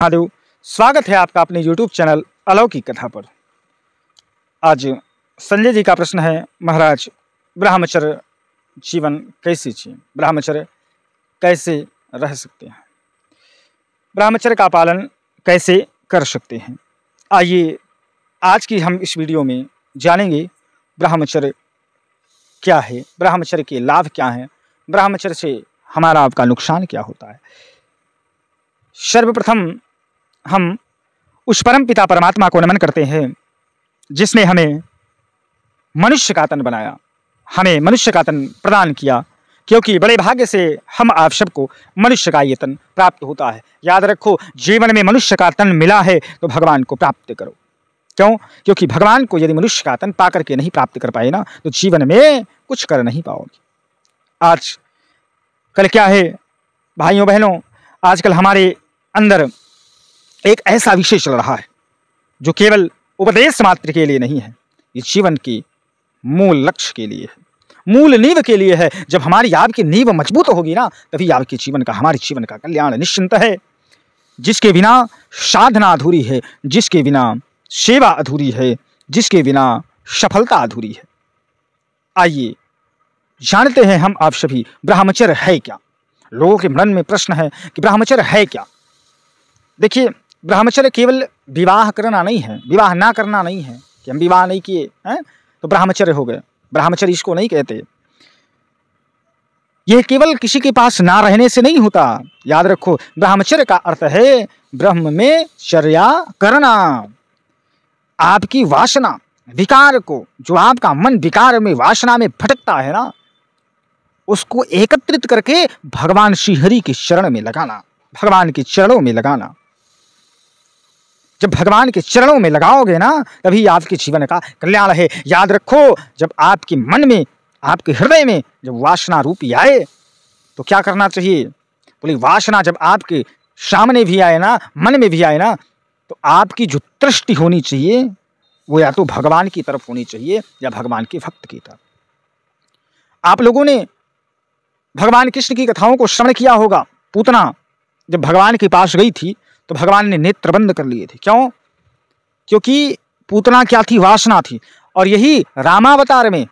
महादेव, स्वागत है आपका अपने YouTube चैनल अलौकिक कथा पर। आज संजय जी का प्रश्न है, महाराज ब्रह्मचर्य जीवन कैसे जिए, ब्रह्मचर्य कैसे रह सकते हैं, ब्रह्मचर्य का पालन कैसे कर सकते हैं। आइए आज की हम इस वीडियो में जानेंगे ब्रह्मचर्य क्या है, ब्रह्मचर्य के लाभ क्या हैं, ब्रह्मचर्य से हमारा आपका नुकसान क्या होता है। सर्वप्रथम हम उस परम पिता परमात्मा को नमन करते हैं जिसने हमें मनुष्य का तन बनाया, हमें मनुष्य का तन प्रदान किया, क्योंकि बड़े भाग्य से हम आप सबको मनुष्य का ये तन प्राप्त होता है। याद रखो, जीवन में मनुष्य का तन मिला है तो भगवान को प्राप्त करो। क्यों? क्योंकि भगवान को यदि मनुष्य का तन पा करके नहीं प्राप्त कर पाए ना, तो जीवन में कुछ कर नहीं पाओगे। आज कल क्या है भाइयों बहनों, आजकल हमारे अंदर एक ऐसा विषय चल रहा है जो केवल उपदेश मात्र के लिए नहीं है, ये जीवन के मूल लक्ष्य के लिए है, मूल नींव के लिए है। जब हमारी आपकी नींव मजबूत होगी ना, तभी आपके जीवन का, हमारे जीवन का कल्याण निश्चिंत है। जिसके बिना साधना अधूरी है, जिसके बिना सेवा अधूरी है, जिसके बिना सफलता अधूरी है। आइए जानते हैं हम आप सभी ब्रह्मचर्य है क्या। लोगों के मन में प्रश्न है कि ब्रह्मचर्य है क्या। देखिए, ब्रह्मचर्य केवल विवाह करना नहीं है, विवाह ना करना नहीं है कि हम विवाह नहीं किए हैं तो ब्रह्मचर्य हो गए। ब्रह्मचर्य इसको नहीं कहते। यह केवल किसी के पास ना रहने से नहीं होता। याद रखो, ब्रह्मचर्य का अर्थ है ब्रह्म में चर्या करना। आपकी वासना विकार को, जो आपका मन विकार में वासना में भटकता है ना, उसको एकत्रित करके भगवान श्री हरि के शरण में लगाना, भगवान के चरणों में लगाना। जब भगवान के चरणों में लगाओगे ना, तभी आपके जीवन का कल्याण है। याद रखो, जब आपके मन में, आपके हृदय में जब वासना रूपी आए तो क्या करना चाहिए। बोले, वासना जब आपके सामने भी आए ना, मन में भी आए ना, तो आपकी जो दृष्टि होनी चाहिए वो या तो भगवान की तरफ होनी चाहिए या भगवान के भक्त की तरफ। आप लोगों ने भगवान कृष्ण की कथाओं को श्रवण किया होगा। पूतना जब भगवान के पास गई थी तो भगवान ने नेत्र बंद कर लिए थे। क्यों? क्योंकि पूतना क्या थी, वासना थी। और यही रामावतार में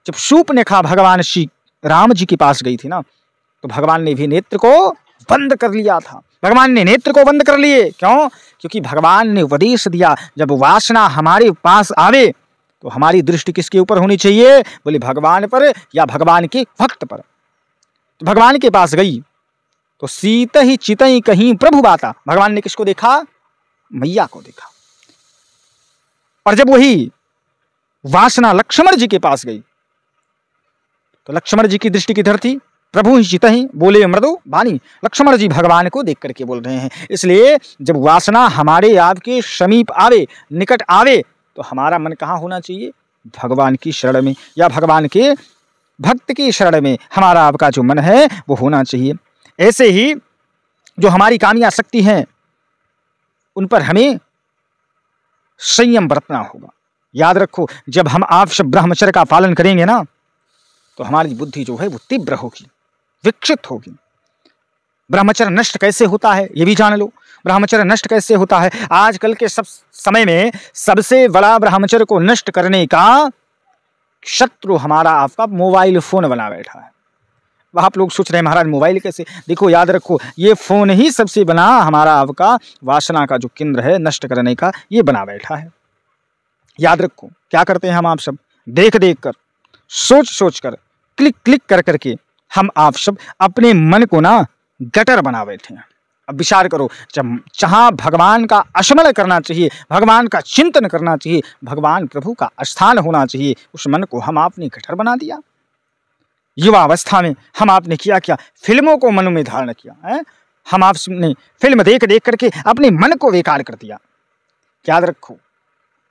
जब शूर्पणखा भगवान श्री राम जी के पास गई थी ना, तो भगवान ने भी नेत्र को बंद कर लिया था। भगवान ने नेत्र को बंद कर लिए। क्यों? क्योंकि भगवान ने उपदेश दिया, जब वासना हमारे पास आवे तो हमारी दृष्टि किसके ऊपर होनी चाहिए। बोले, भगवान पर या भगवान के भक्त पर। तो भगवान के पास गई तो सीत ही चितई कहीं प्रभु बाता। भगवान ने किसको देखा? मैया को देखा। और जब वही वासना लक्ष्मण जी के पास गई तो लक्ष्मण जी की दृष्टि किधर थी? प्रभु ही चितई बोले मृदु वाणी। लक्ष्मण जी भगवान को देख करके बोल रहे हैं। इसलिए जब वासना हमारे आपके समीप आवे, निकट आवे, तो हमारा मन कहाँ होना चाहिए? भगवान की शरण में या भगवान के भक्त की शरण में हमारा आपका जो मन है वो होना चाहिए। ऐसे ही जो हमारी कामियां शक्ति हैं उन पर हमें संयम बरतना होगा। याद रखो, जब हम आप सब ब्रह्मचर्य का पालन करेंगे ना, तो हमारी बुद्धि जो है वो तीव्र होगी, विकसित होगी। ब्रह्मचर्य नष्ट कैसे होता है ये भी जान लो। ब्रह्मचर्य नष्ट कैसे होता है? आजकल के सब समय में सबसे बड़ा ब्रह्मचर्य को नष्ट करने का शत्रु हमारा आपका मोबाइल फोन बना बैठा है। आप लोग सोच रहे हैं महाराज मोबाइल कैसे? देखो, याद रखो, ये फोन ही सबसे बना हमारा आपका वासना का जो केंद्र है नष्ट करने का, ये बना बैठा है। याद रखो, क्या करते हैं हम आप सब? देख देख कर, सोच सोच कर, क्लिक क्लिक कर करके हम आप सब अपने मन को ना गटर बना बैठे हैं। अब विचार करो, जब जहां भगवान का स्मरण करना चाहिए, भगवान का चिंतन करना चाहिए, भगवान प्रभु का स्थान होना चाहिए, उस मन को हम आपने गटर बना दिया। युवा अवस्था में हम आपने किया क्या? फिल्मों को मन में धारण किया है। हम आपने फिल्म देख देख करके अपने मन को बेकार कर दिया। याद रखो,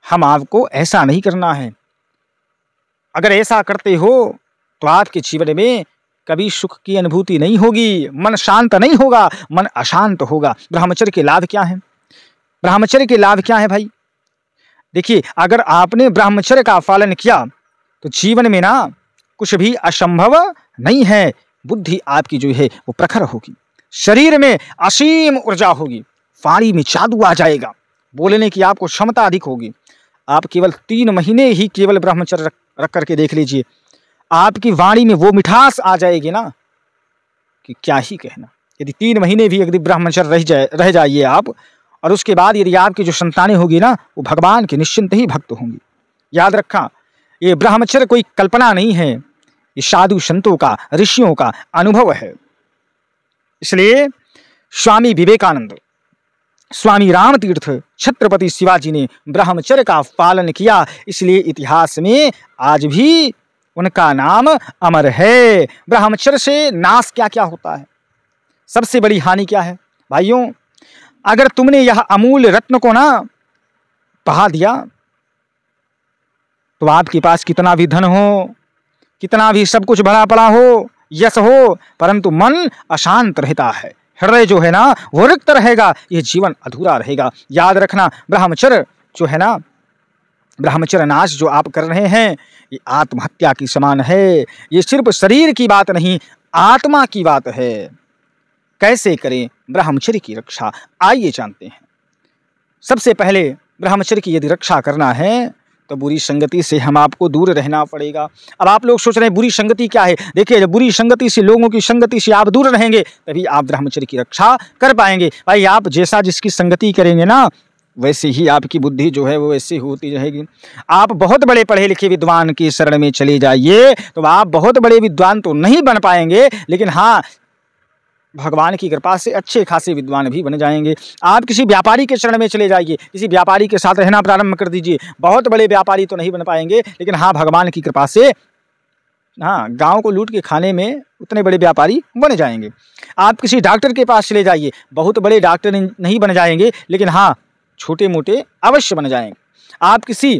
हम आपको ऐसा नहीं करना है। अगर ऐसा करते हो तो आपके जीवन में कभी सुख की अनुभूति नहीं होगी, मन शांत नहीं होगा, मन अशांत होगा। ब्रह्मचर्य के लाभ क्या हैं? ब्रह्मचर्य के लाभ क्या है भाई? देखिए, अगर आपने ब्रह्मचर्य का पालन किया तो जीवन में ना कुछ भी असंभव नहीं है। बुद्धि आपकी जो है वो प्रखर होगी, शरीर में असीम ऊर्जा होगी, वाणी में जादू आ जाएगा, बोलने की आपको क्षमता अधिक होगी। आप केवल 3 महीने ही केवल ब्रह्मचर्य रख करके देख लीजिए, आपकी वाणी में वो मिठास आ जाएगी ना कि क्या ही कहना। यदि 3 महीने भी यदि ब्रह्मचर्य रह जाइए आप, और उसके बाद यदि आपकी जो संतानें होगी ना, वो भगवान के निश्चिंत ही भक्त होंगी। याद रखा, ये ब्रह्मचर्य कोई कल्पना नहीं है, ये साधु संतों का, ऋषियों का अनुभव है। इसलिए स्वामी विवेकानंद, स्वामी रामतीर्थ, छत्रपति शिवाजी ने ब्रह्मचर्य का पालन किया, इसलिए इतिहास में आज भी उनका नाम अमर है। ब्रह्मचर्य से नाश क्या क्या होता है, सबसे बड़ी हानि क्या है भाइयों? अगर तुमने यह अमूल्य रत्न को ना बहा दिया, तो आपके पास कितना भी धन हो, कितना भी सब कुछ भरा पड़ा हो, यश हो, परंतु मन अशांत रहता है, हृदय जो है ना वो रिक्त रहेगा, यह जीवन अधूरा रहेगा। याद रखना, ब्रह्मचर्य जो है ना, ब्रह्मचर्य नाश जो आप कर रहे हैं, ये आत्महत्या की समान है। ये सिर्फ शरीर की बात नहीं, आत्मा की बात है। कैसे करें ब्रह्मचर्य की रक्षा, आइए जानते हैं। सबसे पहले ब्रह्मचर्य की यदि रक्षा करना है तो बुरी संगति से हम आपको दूर रहना पड़ेगा। अब आप लोग सोच रहे हैं बुरी संगति क्या है? देखिए, जब बुरी संगति से, लोगों की संगति से आप दूर रहेंगे तभी आप ब्रह्मचर्य की रक्षा कर पाएंगे। भाई, आप जैसा जिसकी संगति करेंगे ना, वैसे ही आपकी बुद्धि जो है वो वैसी होती रहेगी। आप बहुत बड़े पढ़े लिखे विद्वान की शरण में चले जाइए तो आप बहुत बड़े विद्वान तो नहीं बन पाएंगे, लेकिन हाँ, भगवान की कृपा से अच्छे खासे विद्वान भी बन जाएंगे। आप किसी व्यापारी के शरण में चले जाइए, किसी व्यापारी के साथ रहना प्रारंभ कर दीजिए, बहुत बड़े व्यापारी तो नहीं बन पाएंगे, लेकिन हाँ, भगवान की कृपा से हाँ, गांव को लूट के खाने में उतने बड़े व्यापारी बन जाएंगे। आप किसी डॉक्टर के पास चले जाइए, बहुत बड़े डॉक्टर नहीं बन जाएंगे, लेकिन हाँ, छोटे मोटे अवश्य बन जाएंगे। आप किसी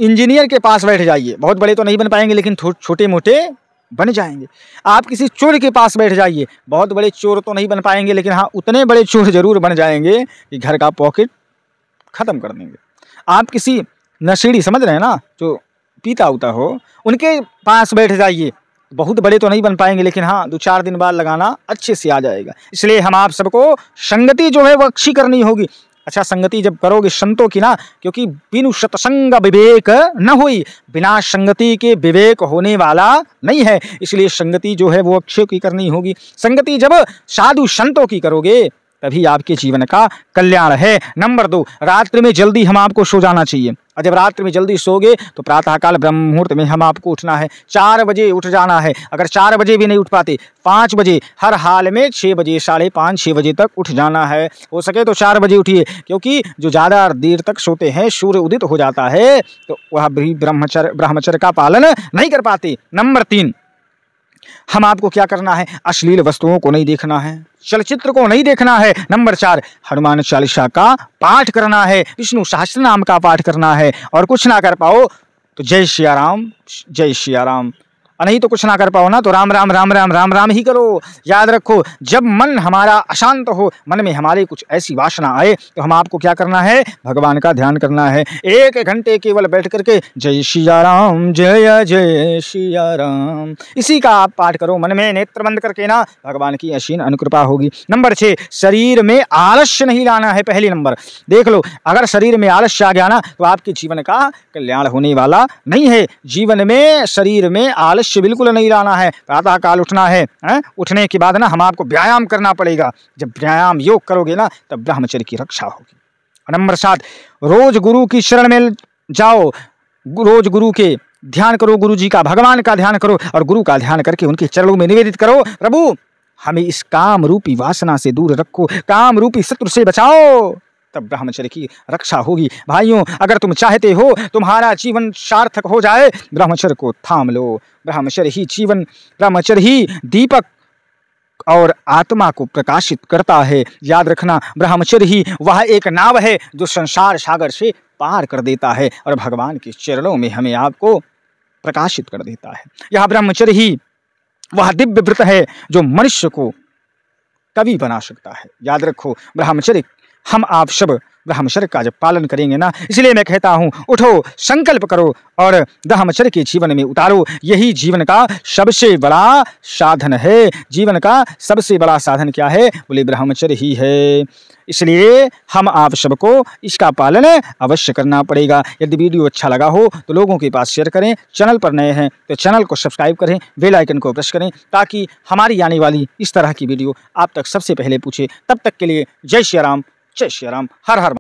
इंजीनियर के पास बैठ जाइए, बहुत बड़े तो नहीं बन पाएंगे, लेकिन छोटे मोटे बन जाएंगे। आप किसी चोर के पास बैठ जाइए, बहुत बड़े चोर तो नहीं बन पाएंगे, लेकिन हाँ, उतने बड़े चोर जरूर बन जाएंगे कि घर का पॉकेट खत्म कर देंगे। आप किसी नशेड़ी, समझ रहे हैं ना, जो पीता उता हो, उनके पास बैठ जाइए, बहुत बड़े तो नहीं बन पाएंगे, लेकिन हाँ, 2-4 दिन बाद लगाना अच्छे से आ जाएगा। इसलिए हम आप सबको संगति जो है वो अच्छी करनी होगी। अच्छा, संगति जब करोगे संतों की ना, क्योंकि बिनु सत्संग विवेक न हुई, बिना संगति के विवेक होने वाला नहीं है। इसलिए संगति जो है वो अच्छे की करनी होगी। संगति जब साधु संतों की करोगे तभी आपके जीवन का कल्याण है। नंबर 2, रात्रि में जल्दी हम आपको सो जाना चाहिए। और जब रात्रि में जल्दी सोगे तो प्रातःकाल ब्रह्म मुहूर्त में हम आपको उठना है, 4 बजे उठ जाना है। अगर 4 बजे भी नहीं उठ पाते, 5 बजे, हर हाल में 6 बजे, 5:30, 6 बजे तक उठ जाना है। हो सके तो 4 बजे उठिए, क्योंकि जो ज़्यादा देर तक सोते हैं, सूर्य उदित हो जाता है, तो वह भी ब्रह्मचर्य का पालन नहीं कर पाते। नंबर 3, हम आपको क्या करना है? अश्लील वस्तुओं को नहीं देखना है, चलचित्र को नहीं देखना है। नंबर 4, हनुमान चालीसा का पाठ करना है, विष्णु सहस्त्र नाम का पाठ करना है। और कुछ ना कर पाओ तो जय सिया राम, जय सिया राम। और नहीं तो कुछ ना कर पाओ ना, तो राम राम राम राम राम राम ही करो। याद रखो, जब मन हमारा अशांत हो, मन में हमारे कुछ ऐसी वासना आए, तो हम आपको क्या करना है? भगवान का ध्यान करना है। 1 घंटे केवल बैठ करके जय सिया राम, जय जय सिया राम, इसी का आप पाठ करो मन में, नेत्र बंद करके ना, भगवान की असीम अनुकृपा होगी। नंबर 6, शरीर में आलस्य नहीं लाना है। पहली नंबर देख लो, अगर शरीर में आलस्य आ गया ना, तो आपके जीवन का कल्याण होने वाला नहीं है। जीवन में, शरीर में आलस्य बिल्कुल नहीं लाना है। प्रातः काल उठना है, उठने के बाद ना हम आपको व्यायाम करना पड़ेगा। जब व्यायाम, योग करोगे ना, तब ब्रह्मचर्य की रक्षा होगी। नंबर 7, रोज गुरु की शरण में जाओ, रोज गुरु के ध्यान करो, गुरु जी का, भगवान का ध्यान करो, और गुरु का ध्यान करके उनके चरणों में निवेदित करो, प्रभु हमें इस काम रूपी वासना से दूर रखो, काम रूपी शत्रु से बचाओ, तब ब्रह्मचर्य की रक्षा होगी। भाइयों, अगर तुम चाहते हो तुम्हारा जीवन सार्थक हो जाए, ब्रह्मचर्य को थाम लो। ब्रह्मचर्य ही जीवन, ब्रह्मचर्य ही दीपक और आत्मा को प्रकाशित करता है। याद रखना, ब्रह्मचर्य ही वह एक नाव है जो संसार सागर से पार कर देता है और भगवान के चरणों में हमें आपको प्रकाशित कर देता है। यह ब्रह्मचर्य ही वह दिव्य व्रत है जो मनुष्य को कवि बना सकता है। याद रखो, ब्रह्मचर्य हम आप सब ब्रह्मचर्य का जब पालन करेंगे ना, इसलिए मैं कहता हूँ उठो, संकल्प करो और ब्रह्मचर्य के जीवन में उतारो। यही जीवन का सबसे बड़ा साधन है। जीवन का सबसे बड़ा साधन क्या है? बोले ब्रह्मचर्य ही है। इसलिए हम आप सबको इसका पालन अवश्य करना पड़ेगा। यदि वीडियो अच्छा लगा हो तो लोगों के पास शेयर करें। चैनल पर नए हैं तो चैनल को सब्सक्राइब करें, बेल आइकन को प्रेस करें, ताकि हमारी आने वाली इस तरह की वीडियो आप तक सबसे पहले पूछे। तब तक के लिए जय श्री राम, जय श्री राम, हर हर।